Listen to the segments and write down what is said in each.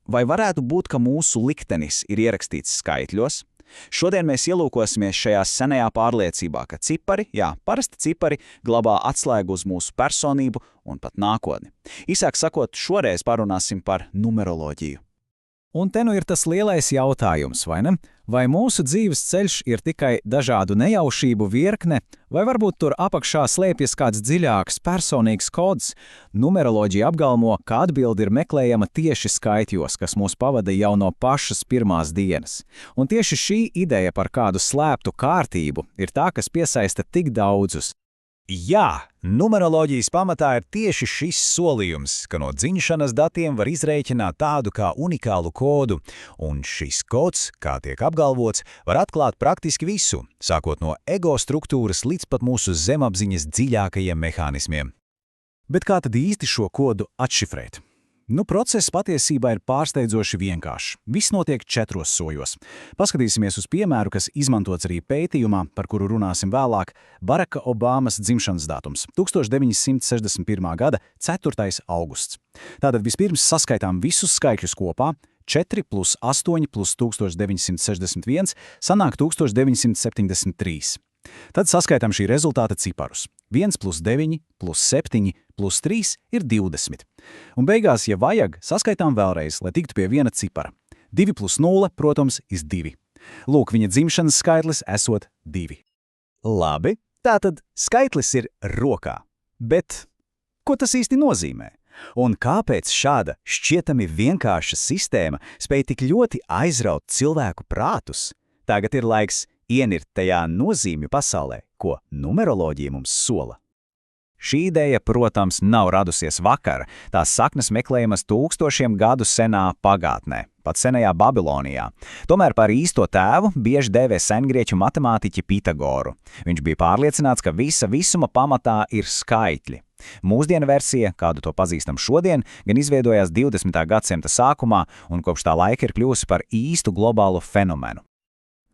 vai varētu būt, ka mūsu liktenis ir ierakstīts skaitļos? Šodien mēs ielūkosimies šajā senajā pārliecībā, ka cipari, parasti cipari, glabā atslēgu uz mūsu personību un pat nākotni. Īsāk sakot, šoreiz parunāsim par numeroloģiju. Un te nu ir tas lielais jautājums, vai ne? Vai mūsu dzīves ceļš ir tikai dažādu nejaušību virkne, vai varbūt tur apakšā slēpjas kāds dziļāks, personīgs kods? Numeroloģija apgalvo, ka atbilde ir meklējama tieši skaitļos, kas mūs pavada jau no pašas pirmās dienas. Un tieši šī ideja par kādu slēptu kārtību ir tā, kas piesaista tik daudzus. Jā, numeroloģijas pamatā ir tieši šis solījums, ka no dzimšanas datiem var izrēķināt tādu kā unikālu kodu, un šis kods, kā tiek apgalvots, var atklāt praktiski visu, sākot no ego struktūras līdz pat mūsu zemapziņas dziļākajiem mehānismiem. Bet kā tad īsti šo kodu atšifrēt? Process patiesībā ir pārsteidzoši vienkāršs. Viss notiek 4 soļos. Paskatīsimies uz piemēru, kas izmantots arī pētījumā, par kuru runāsim vēlāk, Baraka Obamas dzimšanas datums – 1961. gada 4. augusts. Tātad vispirms saskaitām visus skaitļus kopā – 4 plus 8 plus 1961 sanāk 1973. Tad saskaitām šī rezultāta ciparus. 1 plus 9 plus 7 plus 3 ir 20. Un beigās, ja vajag, saskaitām vēlreiz, lai tiktu pie viena cipara. 2 plus 0, protams, ir 2. Lūk, viņa dzimšanas skaitlis esot 2. Labi, tātad skaitlis ir rokā. Bet ko tas īsti nozīmē? Un kāpēc šāda šķietami vienkārša sistēma spēj tik ļoti aizraut cilvēku prātus? Tagad ir laiks ienirt tajā nozīmju pasaulē, ko numeroloģija mums sola. Šī ideja, protams, nav radusies vakar. Tās saknes meklējamas tūkstošiem gadu senā pagātnē, pat senajā Babilonijā. Tomēr par īsto tēvu bieži dēvē sengrieķu matemātiķi Pitagoru. Viņš bija pārliecināts, ka visa visuma pamatā ir skaitļi. Mūsdienu versija, kādu to pazīstam šodien, gan izveidojās 20. gadsimta sākumā un kopš tā laika ir kļuvusi par īstu globālu fenomenu.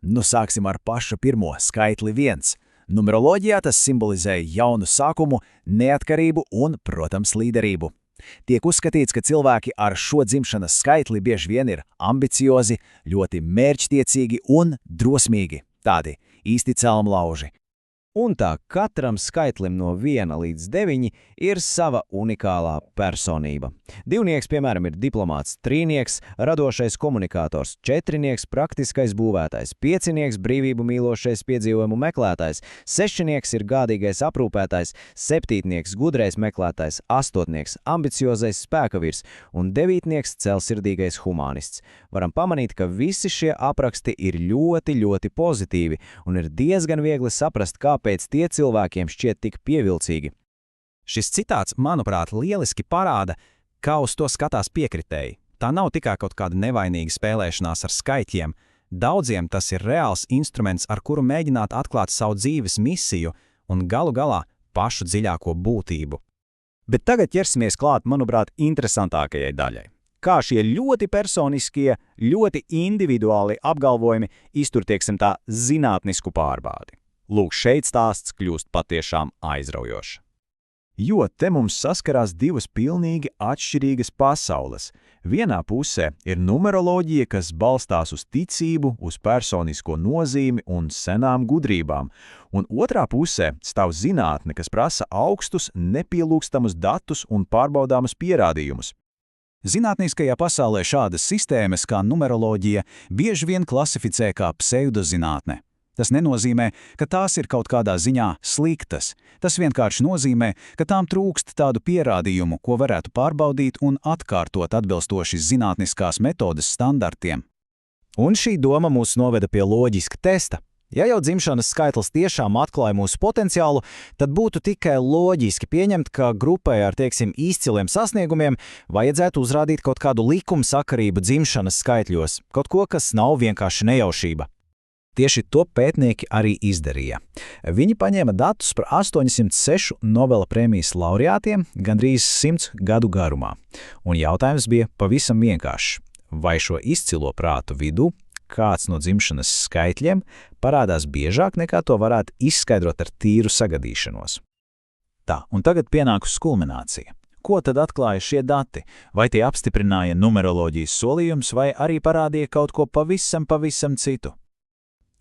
Sāksim ar pašu pirmo skaitli 1. Numeroloģijā tas simbolizē jaunu sākumu, neatkarību un, protams, līderību. Tiek uzskatīts, ka cilvēki ar šo dzimšanas skaitli bieži vien ir ambiciozi, ļoti mērķtiecīgi un drosmīgi, tādi īsti celmlauži. Un tā katram skaitlim no 1 līdz 9 ir sava unikālā personība. Divnieks, piemēram, ir diplomāts, trīnieks, radošais komunikators, četrinieks, praktiskais būvētājs, piecinieks, brīvību mīlošais piedzīvojumu meklētājs, sešinieks ir gādīgais aprūpētājs, septītnieks, gudrais meklētājs, astotnieks, ambiciozais spēkavīrs un devītnieks, celsirdīgais humanists. Varam pamanīt, ka visi šie apraksti ir ļoti, ļoti pozitīvi un ir diezgan viegli saprast, kāpēc tie cilvēkiem šķiet tik pievilcīgi. Šis citāts, manuprāt, lieliski parāda, kā uz to skatās piekritēji. Tā nav tikai kaut kāda nevainīga spēlēšanās ar skaitļiem. Daudziem tas ir reāls instruments, ar kuru mēģināt atklāt savu dzīves misiju un galu galā pašu dziļāko būtību. Bet tagad ķersimies klāt, manuprāt, interesantākajai daļai. Kā šie ļoti personiskie, ļoti individuāli apgalvojumi iztur, tieksim tā, zinātnisku pārbaudi. Lūk, šeit stāsts kļūst patiešām aizraujošs. Jo te mums saskarās divas pilnīgi atšķirīgas pasaules. Vienā pusē ir numeroloģija, kas balstās uz ticību, uz personisko nozīmi un senām gudrībām, un otrā pusē stāv zinātne, kas prasa augstus, nepielūgstamus datus un pārbaudāmus pierādījumus. Zinātniskajā pasaulē šādas sistēmas kā numeroloģija bieži vien klasificē kā pseidozinātne. Tas nenozīmē, ka tās ir kaut kādā ziņā sliktas. Tas vienkārši nozīmē, ka tām trūkst tādu pierādījumu, ko varētu pārbaudīt un atkārtot atbilstoši zinātniskās metodes standartiem. Un šī doma mūs noveda pie loģiska testa. Ja jau dzimšanas skaitlis tiešām atklāja mūsu potenciālu, tad būtu tikai loģiski pieņemt, ka grupai ar, izciliem sasniegumiem vajadzētu uzrādīt kaut kādu likumsakarību dzimšanas skaitļos, kaut ko, kas nav vienkārši nejaušība. Tieši to pētnieki arī izdarīja. Viņi paņēma datus par 806 Nobela prēmijas laureātiem gandrīz 100 gadu garumā. Un jautājums bija pavisam vienkāršs. Vai šo izcilo prātu vidū kāds no dzimšanas skaitļiem parādās biežāk nekā to varētu izskaidrot ar tīru sagadīšanos? Tā, un tagad pienākus kulminācija. Ko tad atklāja šie dati? Vai tie apstiprināja numeroloģijas solījumus, vai arī parādīja kaut ko pavisam citu?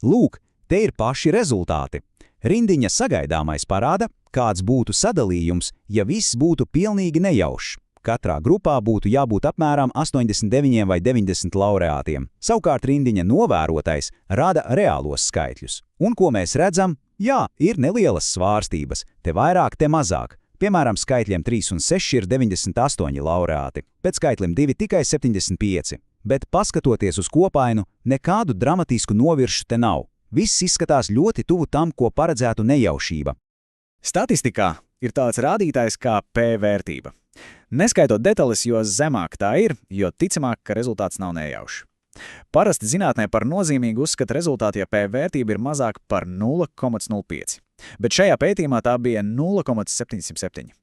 Lūk, te ir paši rezultāti. Rindiņa sagaidāmais parāda, kāds būtu sadalījums, ja viss būtu pilnīgi nejaušs. Katrā grupā būtu jābūt apmēram 89 vai 90 laureātiem. Savukārt rindiņa novērotais rada reālos skaitļus. Un ko mēs redzam? Jā, ir nelielas svārstības, te vairāk, te mazāk. Piemēram, skaitļiem 3 un 6 ir 98 laureāti, pēc skaitlim 2 tikai 75. Bet paskatoties uz kopainu, nekādu dramatisku noviršu te nav. Viss izskatās ļoti tuvu tam, ko paredzētu nejaušība. Statistikā ir tāds rādītājs kā P-vērtība. Neskaitot detaļas, jo zemāk tā ir, jo ticamāk, ka rezultāts nav nejaušs. Parasti zinātnē par nozīmīgu uzskata rezultātu, ja P-vērtība ir mazāk par 0,05. Bet šajā pētījumā tā bija 0,707.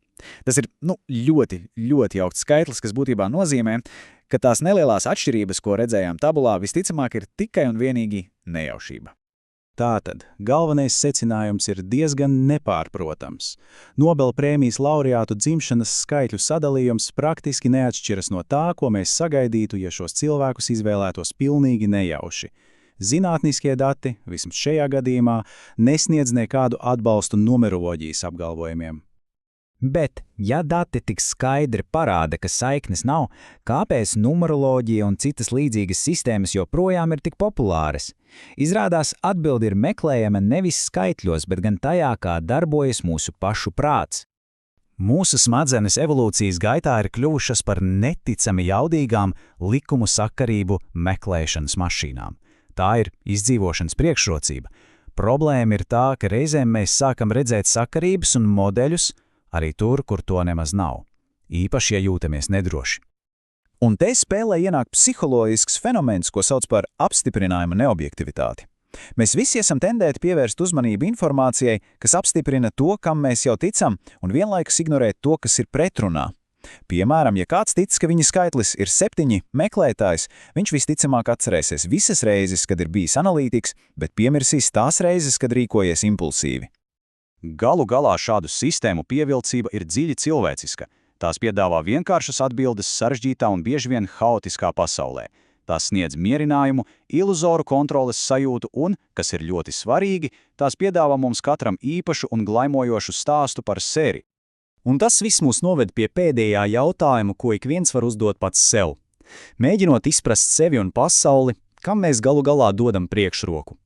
Tas ir ļoti augsts skaitlis, kas būtībā nozīmē, ka tās nelielās atšķirības, ko redzējām tabulā, visticamāk ir tikai un vienīgi nejaušība. Tātad, galvenais secinājums ir diezgan nepārprotams. Nobela prēmijas laureātu dzimšanas skaitļu sadalījums praktiski neatšķiras no tā, ko mēs sagaidītu, ja šos cilvēkus izvēlētos pilnīgi nejauši. Zinātniskie dati, vismaz šajā gadījumā, nesniedz nekādu atbalstu numeroloģijas apgalvojumiem. Bet, ja dati tik skaidri parāda, ka saiknes nav, kāpēc numeroloģija un citas līdzīgas sistēmas joprojām ir tik populāras? Izrādās, atbilde ir meklējama nevis skaitļos, bet gan tajā, kā darbojas mūsu pašu prāts. Mūsu smadzenes evolūcijas gaitā ir kļuvušas par neticami jaudīgām likumu sakarību meklēšanas mašīnām. Tā ir izdzīvošanas priekšrocība. Problēma ir tā, ka reizēm mēs sākam redzēt sakarības un modeļus, arī tur, kur to nemaz nav. Īpaši, ja jūtamies nedroši. Un te spēlē ienāk psiholoģisks fenomens, ko sauc par apstiprinājuma neobjektivitāti. Mēs visi esam tendēti pievērst uzmanību informācijai, kas apstiprina to, kam mēs jau ticam, un vienlaikus ignorēt to, kas ir pretrunā. Piemēram, ja kāds tic, ka viņa skaitlis ir 7 meklētājs, viņš visticamāk atcerēsies visas reizes, kad ir bijis analītiks, bet piemirsīs tās reizes, kad rīkojies impulsīvi. Galu galā šādu sistēmu pievilcība ir dziļi cilvēciska. Tās piedāvā vienkāršas atbildes sarežģītā un bieži vien haotiskā pasaulē. Tās sniedz mierinājumu, iluzoru kontroles sajūtu un, kas ir ļoti svarīgi, tās piedāvā mums katram īpašu un glaimojošu stāstu par sevi. Un tas viss mūs noved pie pēdējā jautājuma, ko ik viens var uzdot pats sev. Mēģinot izprast sevi un pasauli, kam mēs galu galā dodam priekšroku?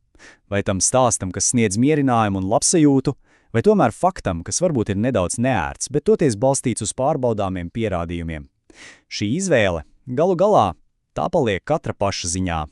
Vai tam stāstam, kas sniedz mierinājumu un labsajūtu, vai tomēr faktam, kas varbūt ir nedaudz neērts, bet toties balstīts uz pārbaudāmiem pierādījumiem? Šī izvēle, galu galā, tā paliek katra paša ziņā.